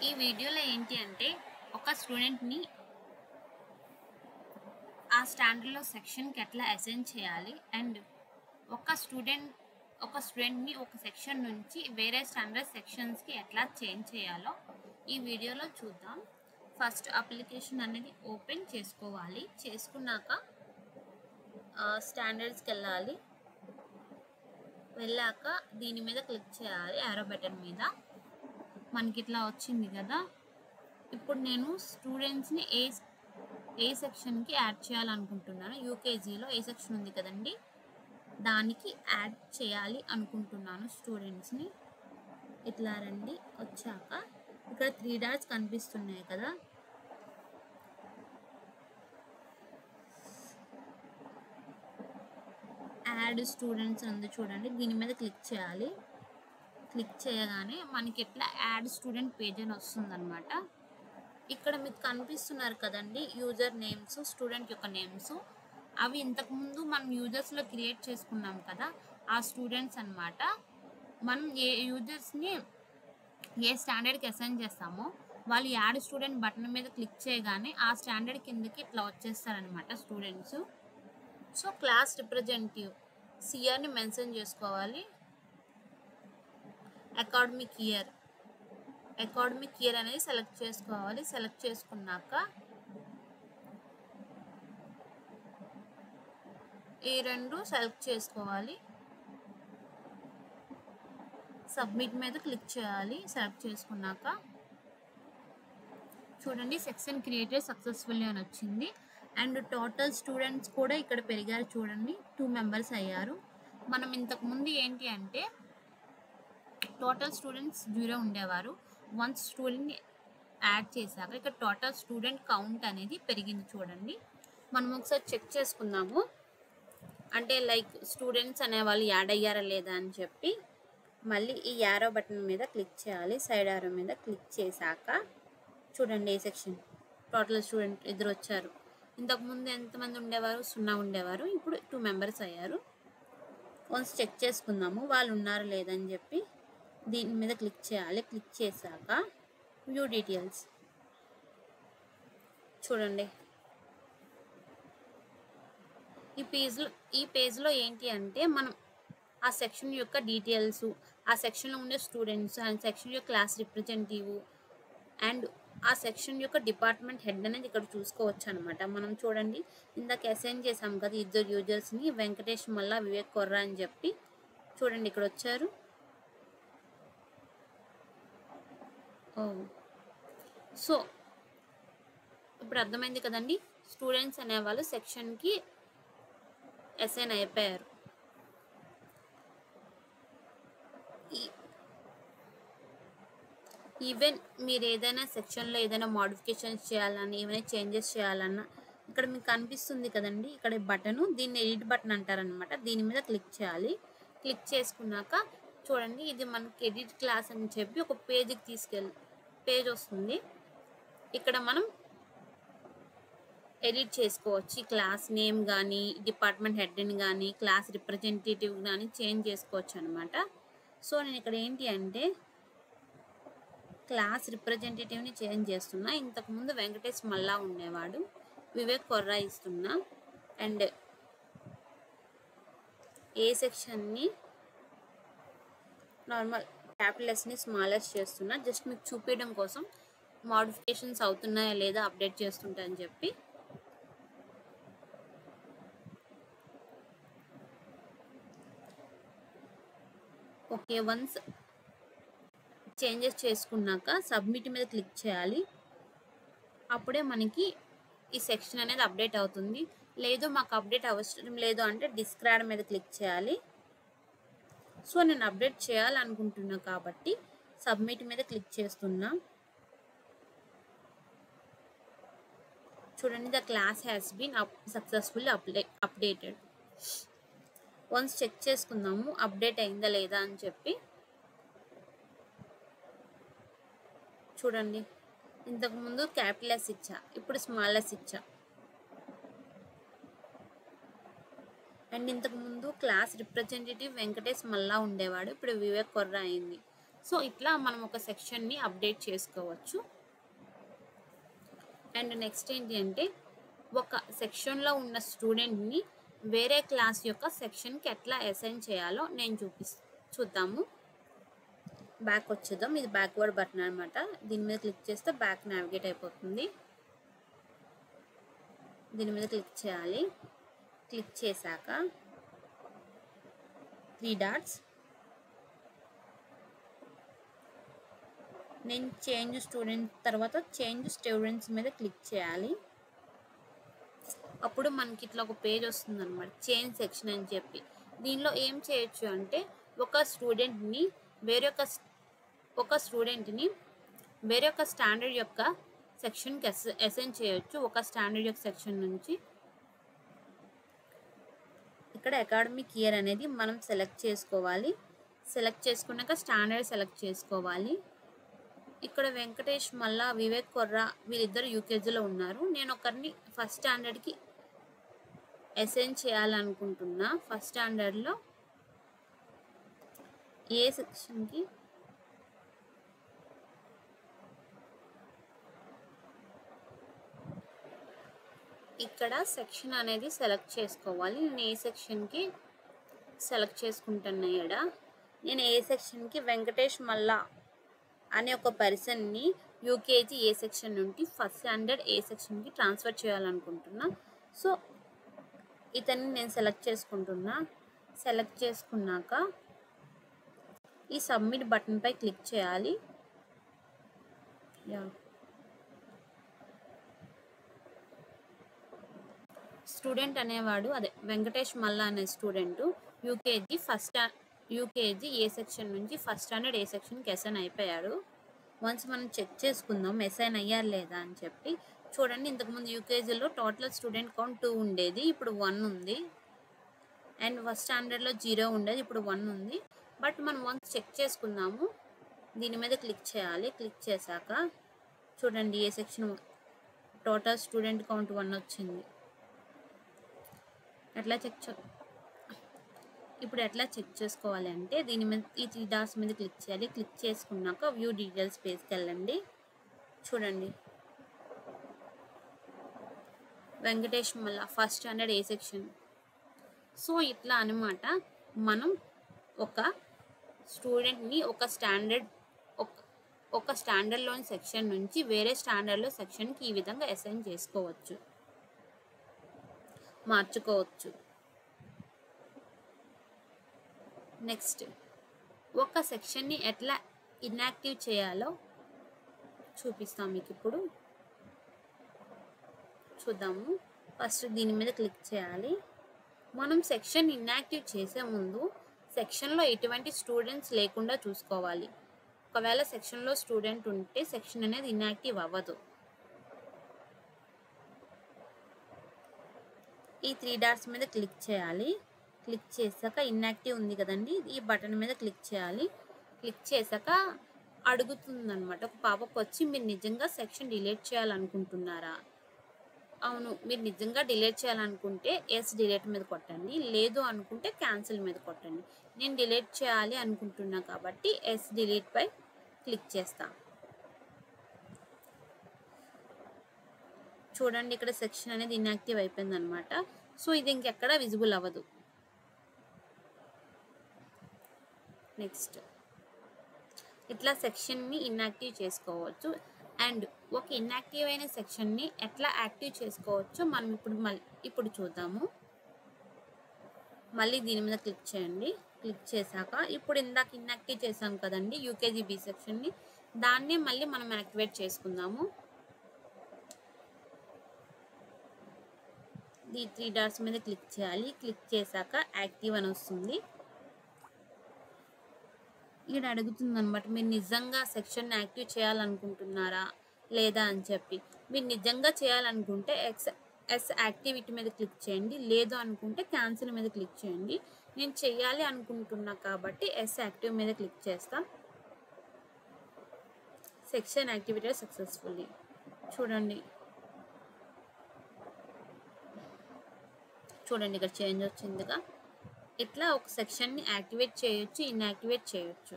ఈ వీడియోలో ఏంటి అంటే ఒక స్టూడెంట్ని ఆ స్టాండర్డ్లో సెక్షన్కి ఎట్లా అసైన్ చేయాలి అండ్ ఒక స్టూడెంట్ని ఒక సెక్షన్ నుంచి వేరే స్టాండర్డ్ సెక్షన్స్కి ఎట్లా చేంజ్ చేయాలో ఈ వీడియోలో చూద్దాం. ఫస్ట్ అప్లికేషన్ అనేది ఓపెన్ చేసుకోవాలి. చేసుకున్నాక స్టాండర్డ్స్కి వెళ్ళాక దీని మీద క్లిక్ చేయాలి. యారో బటన్ మీద మనకి ఇట్లా వచ్చింది కదా. ఇప్పుడు నేను స్టూడెంట్స్ని ఏ సెక్షన్కి యాడ్ చేయాలనుకుంటున్నాను. యూకేజీలో ఏ సెక్షన్ ఉంది కదండి, దానికి యాడ్ చేయాలి అనుకుంటున్నాను స్టూడెంట్స్ని. ఇట్లా రండి. వచ్చాక ఇక్కడ 3 డాట్స్ కనిపిస్తున్నాయి కదా, యాడ్ స్టూడెంట్స్ ఉంది చూడండి, దీని మీద క్లిక్ చేయాలి. క్లిక్ చేయగానే మనకి ఇట్లా యాడ్ స్టూడెంట్ పేజ్ అని వస్తుంది అనమాట. ఇక్కడ మీకు కనిపిస్తున్నారు కదండి యూజర్ నేమ్స్, స్టూడెంట్ యొక్క నేమ్స్. అవి ఇంతకుముందు మనం యూజర్స్లో క్రియేట్ చేసుకున్నాం కదా, ఆ స్టూడెంట్స్ అనమాట. మనం ఏ యూజర్స్ని ఏ స్టాండర్డ్కి అసైన్ చేస్తామో వాళ్ళు యాడ్ స్టూడెంట్ బటన్ మీద క్లిక్ చేయగానే ఆ స్టాండర్డ్ కిందకి ఇట్లా వచ్చేస్తారనమాట స్టూడెంట్స్. సో క్లాస్ రిప్రజెంటేటివ్ సిఆర్ని మెన్షన్ చేసుకోవాలి. అకాడమిక్ ఇయర్ అనేది సెలెక్ట్ చేసుకోవాలి. సెలెక్ట్ చేసుకున్నాక ఈ రెండు సెలెక్ట్ చేసుకోవాలి. సబ్మిట్ మీద క్లిక్ చేయాలి. సెలెక్ట్ చేసుకున్నాక చూడండి సెక్షన్ క్రియేటెడ్ సక్సెస్ఫుల్లీ అని వచ్చింది. అండ్ టోటల్ స్టూడెంట్స్ కూడా ఇక్కడ పెరిగారు చూడండి, 2 మెంబర్స్ అయ్యారు. మనం ఇంతకుముందు ఏంటి అంటే టోటల్ స్టూడెంట్స్ 0 ఉండేవారు. వన్స్ స్టూడెంట్ని యాడ్ చేశాక ఇక్కడ టోటల్ స్టూడెంట్ కౌంట్ అనేది పెరిగింది చూడండి. మనం ఒకసారి చెక్ చేసుకుందాము, అంటే లైక్ స్టూడెంట్స్ అనేవాళ్ళు యాడ్ అయ్యారా లేదా అని చెప్పి. మళ్ళీ ఈ యారో బటన్ మీద క్లిక్ చేయాలి. సైడ్ యారో మీద క్లిక్ చేశాక చూడండి ఏ సెక్షన్ టోటల్ స్టూడెంట్ 2 వచ్చారు. ఇంతకుముందు ఎంతమంది ఉండేవారు? 0 ఉండేవారు. ఇప్పుడు 2 మెంబర్స్ అయ్యారు. వన్స్ చెక్ చేసుకుందాము వాళ్ళు ఉన్నారు లేదని చెప్పి. దీని మీద క్లిక్ చేయాలి. క్లిక్ చేశాక వ్యూ డీటెయిల్స్ చూడండి. ఈ పేజ్లో ఏంటి అంటే మనం ఆ సెక్షన్ యొక్క డీటెయిల్స్, ఆ సెక్షన్లో ఉండే స్టూడెంట్స్, ఆ సెక్షన్ యొక్క క్లాస్ రిప్రజెంటేటివ్ అండ్ ఆ సెక్షన్ యొక్క డిపార్ట్మెంట్ హెడ్ అనేది ఇక్కడ చూసుకోవచ్చు అనమాట. మనం చూడండి ఇందాక అసైన్ చేసాం కదా 2 యూజర్స్ని, వెంకటేష్ మల్లా, వివేక్ కొర్రా అని చెప్పి. చూడండి ఇక్కడ వచ్చారు. సో ఇప్పుడు అర్థమైంది కదండి, స్టూడెంట్స్ అనేవాళ్ళు సెక్షన్కి అసైన్ అయిపోయారు. ఈవెన్ మీరు ఏదైనా సెక్షన్లో ఏదైనా మోడిఫికేషన్స్ చేయాలన్నా, ఏమైనా చేంజెస్ చేయాలన్నా ఇక్కడ మీకు కనిపిస్తుంది కదండి, ఇక్కడ బటను, దీన్ని ఎడిట్ బటన్ అంటారనమాట. దీని మీద క్లిక్ చేయాలి. క్లిక్ చేసుకున్నాక చూడండి ఇది మనకి ఎడిట్ క్లాస్ అని చెప్పి ఒక పేజ్ వస్తుంది. ఇక్కడ మనం ఎడిట్ చేసుకోవచ్చు. ఈ క్లాస్ నేమ్ కానీ, డిపార్ట్మెంట్ హెడ్ని కానీ, క్లాస్ రిప్రజెంటేటివ్ కానీ చేంజ్ చేసుకోవచ్చు అనమాట. సో నేను ఇక్కడ ఏంటి అంటే క్లాస్ రిప్రజెంటేటివ్ని చేంజ్ చేస్తున్నా. ఇంతకుముందు వెంకటేష్ మల్లా ఉండేవాడు, వివేక్ కొర్రా ఇస్తున్నా. అండ్ ఏ సెక్షన్ని నార్మల్ క్యాపిటల్స్ని స్మాలెస్ట్ చేస్తున్నా, జస్ట్ మీకు చూపించడం కోసం. మోడిఫికేషన్స్ అవుతున్నాయా లేదా అప్డేట్ చేస్తుంటా అని చెప్పి. ఓకే, వన్స్ చేంజెస్ చేసుకున్నాక సబ్మిట్ మీద క్లిక్ చేయాలి. అప్పుడే మనకి ఈ సెక్షన్ అనేది అప్డేట్ అవుతుంది. లేదు మాకు అప్డేట్ అవసరం లేదు అంటే డిస్క్రాడ్ మీద క్లిక్ చేయాలి. సో నేను అప్డేట్ చేయాలనుకుంటున్నా కాబట్టి సబ్మిట్ మీద క్లిక్ చేస్తున్నా. చూడండి the class has been successfully updated. Once check చేసుకుందాము అప్డేట్ అయిందా లేదా అని చెప్పి. చూడండి ఇంతకుముందు క్యాపిటల్ ఎస్ ఇచ్చా, ఇప్పుడు స్మాల్ ఎస్ ఇచ్చా. అండ్ ఇంతకుముందు క్లాస్ రిప్రజెంటేటివ్ వెంకటేష్ మల్లా ఉండేవాడు, ఇప్పుడు వివేక్ కొర్రా అయింది. సో ఇట్లా మనం ఒక సెక్షన్ని అప్డేట్ చేసుకోవచ్చు. అండ్ నెక్స్ట్ ఏంటి అంటే ఒక సెక్షన్లో ఉన్న స్టూడెంట్ని వేరే క్లాస్ యొక్క సెక్షన్కి ఎట్లా అసైన్ చేయాలో నేను చూద్దాము. బ్యాక్ వచ్చేద్దాం. ఇది బ్యాక్వర్డ్ బటన్ అనమాట. దీని మీద క్లిక్ చేస్తే బ్యాక్ నావిగేట్ అయిపోతుంది. దీని మీద క్లిక్ చేయాలి. క్లిక్ చేశాక 3 డాట్స్, నేను చేంజ్ స్టూడెంట్ తర్వాత చేంజ్ స్టూడెంట్స్ మీద క్లిక్ చేయాలి. అప్పుడు మనకి ఇట్లా ఒక పేజ్ వస్తుంది అనమాట, చేంజ్ సెక్షన్ అని చెప్పి. దీనిలో ఏం చేయొచ్చు అంటే ఒక స్టూడెంట్ని వేరే ఒక స్టాండర్డ్ యొక్క సెక్షన్కి అసైన్ చేయొచ్చు. ఒక స్టాండర్డ్ యొక్క సెక్షన్ నుంచి ఇక్కడ అకాడమిక్ ఇయర్ అనేది మనం సెలెక్ట్ చేసుకోవాలి. సెలెక్ట్ చేసుకున్నాక స్టాండర్డ్ సెలెక్ట్ చేసుకోవాలి. ఇక్కడ వెంకటేష్ మల్లా, వివేక్ కొర్రా వీళ్ళిద్దరు యూకేజీలో ఉన్నారు. నేను ఒకరిని ఫస్ట్ స్టాండర్డ్కి అసైన్ చేయాలనుకుంటున్నా. ఫస్ట్ స్టాండర్డ్లో ఏ సెక్షన్కి ఇక్కడ సెక్షన్ అనేది సెలెక్ట్ చేసుకోవాలి. నేను ఏ సెక్షన్కి సెలెక్ట్ చేసుకుంటున్నా. నేను ఏ సెక్షన్కి వెంకటేష్ మల్లా అనే ఒక పర్సన్ని యూకేజీ ఏ సెక్షన్ నుండి ఫస్ట్ స్టాండర్డ్ ఏ సెక్షన్కి ట్రాన్స్ఫర్ చేయాలనుకుంటున్నా. సో ఇతన్ని నేను సెలెక్ట్ చేసుకుంటున్నా. సెలెక్ట్ చేసుకున్నాక ఈ సబ్మిట్ బటన్పై క్లిక్ చేయాలి. స్టూడెంట్ అనేవాడు వెంకటేష్ మల్లా అనే స్టూడెంట్ యూకేజీ ఏ సెక్షన్ నుంచి ఫస్ట్ స్టాండర్డ్ ఏ సెక్షన్కి అసైన్ అయిపోయాడు. వన్స్ మనం చెక్ చేసుకుందాం అసైన్ అయ్యారు లేదా అని చెప్పి. చూడండి, ఇంతకుముందు యూకేజీలో టోటల్ స్టూడెంట్ కౌంట్ 2 ఉండేది, ఇప్పుడు 1 ఉంది. అండ్ ఫస్ట్ స్టాండర్డ్లో 0 ఉండేది, ఇప్పుడు 1 ఉంది. బట్ మనం వన్స్ చెక్ చేసుకుందాము. దీని మీద క్లిక్ చేయాలి. క్లిక్ చేశాక చూడండి ఏ సెక్షన్ టోటల్ స్టూడెంట్ కౌంట్ 1 వచ్చింది. ఇప్పుడు ఎట్లా చెక్ చేసుకోవాలి అంటే దీని మీద ఈ 3 డాట్స్ మీద క్లిక్ చేయాలి. క్లిక్ చేసుకున్నాక వ్యూ డీటెయిల్స్ పేజ్కి వెళ్ళండి. చూడండి వెంకటేష్ మల్లా ఫస్ట్ స్టాండర్డ్ ఏ సెక్షన్. సో ఇట్లా అనమాట మనం ఒక స్టూడెంట్ని ఒక స్టాండర్డ్లోని సెక్షన్ నుంచి వేరే స్టాండర్డ్లో సెక్షన్కి ఈ విధంగా అసైన్ చేసుకోవచ్చు, మార్చుకోవచ్చు. నెక్స్ట్ ఒక సెక్షన్ని ఎట్లా ఇన్యాక్టివ్ చేయాలో చూపిస్తాం మీకు. ఇప్పుడు చూద్దాము. ఫస్ట్ దీని మీద క్లిక్ చేయాలి. మనం సెక్షన్ ఇన్యాక్టివ్ చేసే ముందు సెక్షన్లో ఎటువంటి స్టూడెంట్స్ లేకుండా చూసుకోవాలి. ఒకవేళ సెక్షన్లో స్టూడెంట్ ఉంటే సెక్షన్ అనేది ఇన్యాక్టివ్ అవ్వదు. ఈ 3 డాట్స్ మీద క్లిక్ చేయాలి. క్లిక్ చేశాక ఇన్యాక్టివ్ ఉంది కదండి, ఈ బటన్ మీద క్లిక్ చేయాలి. క్లిక్ చేశాక అడుగుతుందన్నమాట, ఒక పాపప్ వచ్చి మీరు నిజంగా సెక్షన్ డిలీట్ చేయాలనుకుంటున్నారా? అవును, మీరు నిజంగా డిలీట్ చేయాలనుకుంటే ఎస్ డిలీట్ మీద కొట్టండి, లేదు అనుకుంటే క్యాన్సిల్ మీద కొట్టండి. నేను డిలీట్ చేయాలి అనుకుంటున్నా కాబట్టి ఎస్ డిలీట్ పై క్లిక్ చేస్తా. చూడండి ఇక్కడ సెక్షన్ అనేది ఇన్యాక్టివ్ అయిపోయింది అనమాట. సో ఇది ఇంకెక్కడ విజిబుల్ అవ్వదు. నెక్స్ట్ ఇట్లా సెక్షన్ని ఇన్యాక్టివ్ చేసుకోవచ్చు. అండ్ ఒక ఇన్యాక్టివ్ అయిన సెక్షన్ని ఎట్లా యాక్టివ్ చేసుకోవచ్చో మనం ఇప్పుడు చూద్దాము. మళ్ళీ దీని మీద క్లిక్ చేయండి. క్లిక్ చేశాక ఇప్పుడు ఇందాక ఇన్యాక్టివ్ చేసాం కదండి యూకేజీ బి సెక్షన్ని, దాన్నే మళ్ళీ మనం యాక్టివేట్ చేసుకుందాము. ఈ 3 డాట్స్ మీద క్లిక్ చేయాలి. క్లిక్ చేశాక యాక్టివ్ అని వస్తుంది. ఇక్కడ అడుగుతుంది అనమాట, మీరు నిజంగా సెక్షన్ యాక్టివ్ చేయాలనుకుంటున్నారా లేదా అని చెప్పి. మీరు నిజంగా చేయాలనుకుంటే ఎస్ యాక్టివిటీ మీద క్లిక్ చేయండి, లేదు అనుకుంటే క్యాన్సిల్ మీద క్లిక్ చేయండి. నేను చేయాలి అనుకుంటున్నా కాబట్టి ఎస్ యాక్టివ్ మీద క్లిక్ చేస్తా. Section activated successfully. చూడండి ఇక్కడ చేంజ్ వచ్చిందిగా. ఇట్లా ఒక సెక్షన్ని యాక్టివేట్ చేయొచ్చు, ఇన్యాక్టివేట్ చేయొచ్చు.